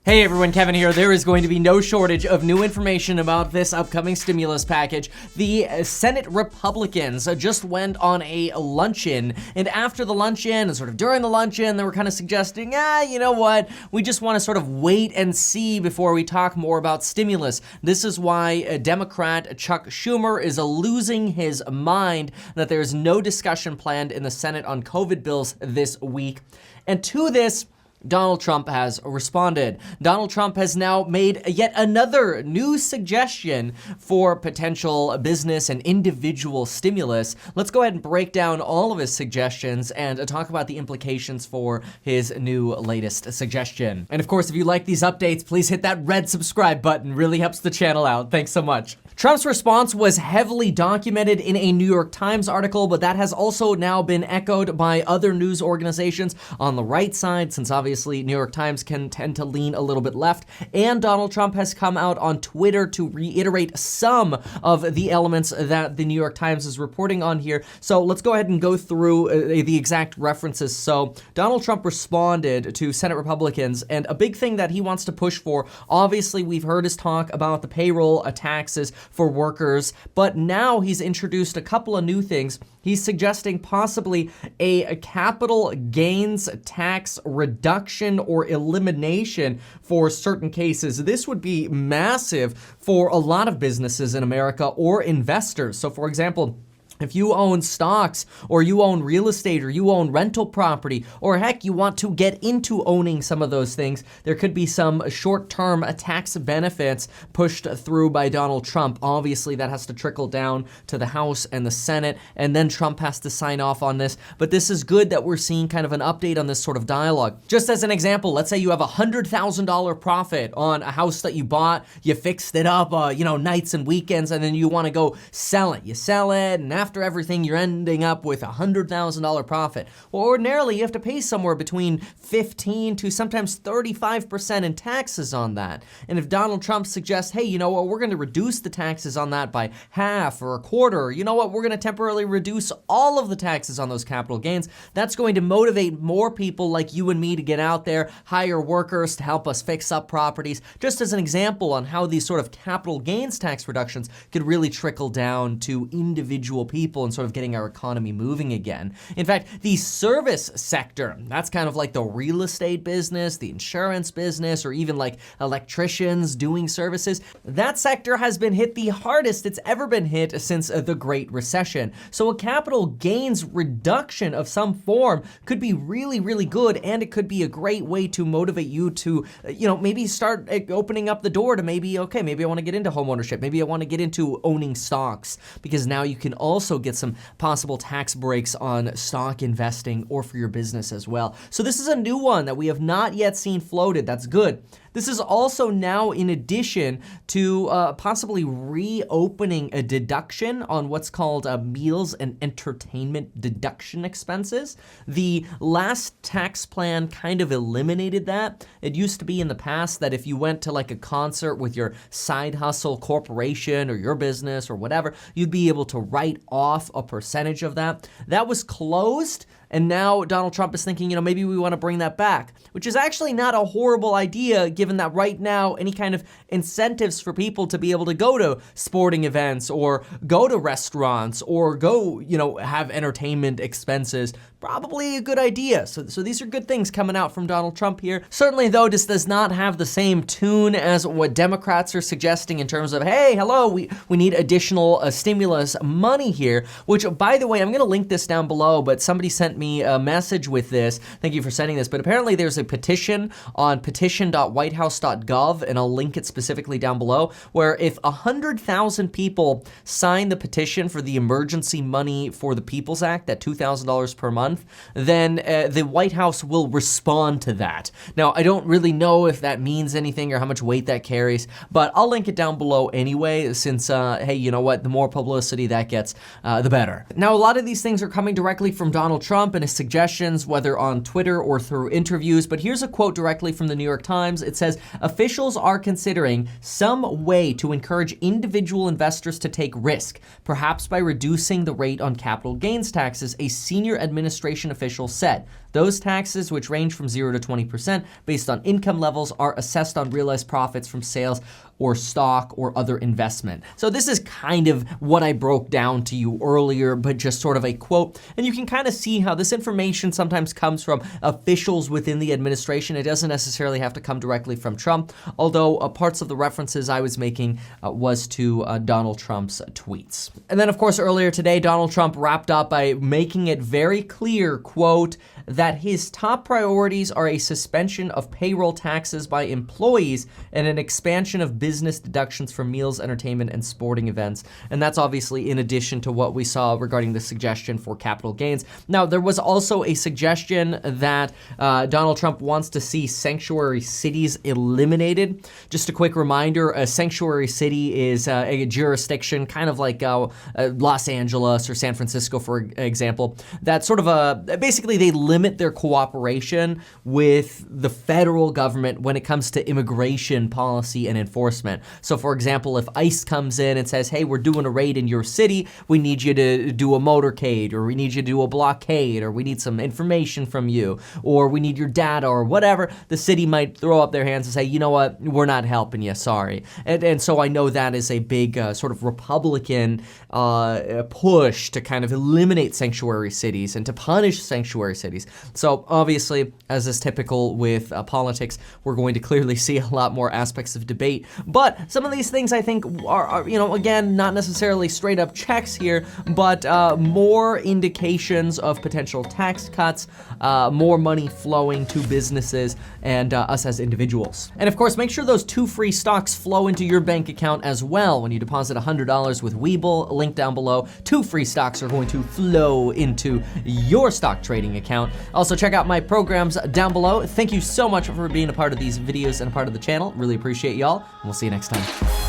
Hey everyone, Kevin here. There is going to be no shortage of new information about this upcoming stimulus package. The Senate Republicans just went on a luncheon, and after the luncheon, and sort of during the luncheon, they were kind of suggesting, you know what, we just want to sort of wait and see before we talk more about stimulus. This is why Democrat Chuck Schumer is losing his mind that there's no discussion planned in the Senate on COVID bills this week. And to this, Donald Trump has responded. Donald Trump has now made yet another new suggestion for potential business and individual stimulus. Let's go ahead and break down all of his suggestions and talk about the implications for his new latest suggestion. And of course, if you like these updates, please hit that red subscribe button. Really helps the channel out. Thanks so much. Trump's response was heavily documented in a New York Times article, but that has also now been echoed by other news organizations on the right side, since obviously New York Times can tend to lean a little bit left. And Donald Trump has come out on Twitter to reiterate some of the elements that the New York Times is reporting on here. So let's go ahead and go through the exact references. So Donald Trump responded to Senate Republicans, and a big thing that he wants to push for, obviously we've heard his talk about the payroll taxes for workers, but now he's introduced a couple of new things. He's suggesting possibly a capital gains tax reduction or elimination for certain cases. This would be massive for a lot of businesses in America or investors. So for example, if you own stocks, or you own real estate, or you own rental property, or heck, you want to get into owning some of those things, there could be some short-term tax benefits pushed through by Donald Trump. Obviously, that has to trickle down to the House and the Senate, and then Trump has to sign off on this. But this is good that we're seeing kind of an update on this sort of dialogue. Just as an example, let's say you have a $100,000 profit on a house that you bought, you fixed it up, nights and weekends, and then you want to go sell it. You sell it, and after everything, you're ending up with a $100,000 profit. Well, ordinarily, you have to pay somewhere between 15 to sometimes 35% in taxes on that. And if Donald Trump suggests, hey, you know what, we're going to reduce the taxes on that by half or a quarter, you know what, we're going to temporarily reduce all of the taxes on those capital gains, that's going to motivate more people like you and me to get out there, hire workers to help us fix up properties. Just as an example on how these sort of capital gains tax reductions could really trickle down to individual people and sort of getting our economy moving again. In fact, the service sector, that's kind of like the real estate business, the insurance business, or even like electricians doing services. That sector has been hit the hardest it's ever been hit since the Great Recession. So a capital gains reduction of some form could be really, really good, and it could be a great way to motivate you to, maybe start opening up the door to maybe I want to get into homeownership. Maybe I want to get into owning stocks, because now you can also get some possible tax breaks on stock investing or for your business as well. So this is a new one that we have not yet seen floated. That's good. This is also now in addition to possibly reopening a deduction on what's called meals and entertainment deduction expenses. The last tax plan kind of eliminated that. It used to be in the past that if you went to like a concert with your side hustle corporation or your business or whatever, you'd be able to write off a percentage of that. That was closed. And now Donald Trump is thinking, maybe we want to bring that back, which is actually not a horrible idea, given that right now any kind of incentives for people to be able to go to sporting events or go to restaurants or go, have entertainment expenses, probably a good idea. So these are good things coming out from Donald Trump here. Certainly, though, this does not have the same tune as what Democrats are suggesting in terms of, hey, hello, we need additional stimulus money here, which, by the way, I'm going to link this down below, but somebody sent me a message with this. Thank you for sending this. But apparently there's a petition on petition.whitehouse.gov, and I'll link it specifically down below, where if 100,000 people sign the petition for the Emergency Money for the People's Act, that $2,000 per month, then the White House will respond to that. Now, I don't really know if that means anything or how much weight that carries, but I'll link it down below anyway, since, hey, you know what, the more publicity that gets, the better. Now, a lot of these things are coming directly from Donald Trump and his suggestions, whether on Twitter or through interviews, but here's a quote directly from the New York Times. It says, officials are considering some way to encourage individual investors to take risk, perhaps by reducing the rate on capital gains taxes, a senior administration official said. Those taxes, which range from 0 to 20% based on income levels, are assessed on realized profits from sales or stock or other investment. So this is kind of what I broke down to you earlier, but just sort of a quote. And you can kind of see how this information sometimes comes from officials within the administration. It doesn't necessarily have to come directly from Trump, although parts of the references I was making was to Donald Trump's tweets. And then, of course, earlier today, Donald Trump wrapped up by making it very clear, quote, that his top priorities are a suspension of payroll taxes by employees and an expansion of business deductions for meals, entertainment, and sporting events. And that's obviously in addition to what we saw regarding the suggestion for capital gains. Now, there was also a suggestion that Donald Trump wants to see sanctuary cities eliminated. Just a quick reminder, a sanctuary city is a jurisdiction kind of like Los Angeles or San Francisco, for example, that sort of basically they limit their cooperation with the federal government when it comes to immigration policy and enforcement. So for example, if ICE comes in and says, hey, we're doing a raid in your city, we need you to do a motorcade, or we need you to do a blockade, or we need some information from you, or we need your data, or whatever, the city might throw up their hands and say, you know what, we're not helping you, sorry. And so I know that is a big sort of Republican push to kind of eliminate sanctuary cities and to punish sanctuary cities. So obviously, as is typical with politics, we're going to clearly see a lot more aspects of debate. But some of these things I think are you know, again, not necessarily straight up checks here, but more indications of potential tax cuts, more money flowing to businesses and us as individuals. And of course, make sure those 2 free stocks flow into your bank account as well. When you deposit $100 with Webull, link down below, 2 free stocks are going to flow into your stock trading account. Also, check out my programs down below. Thank you so much for being a part of these videos and a part of the channel. Really appreciate y'all, and we'll see you next time.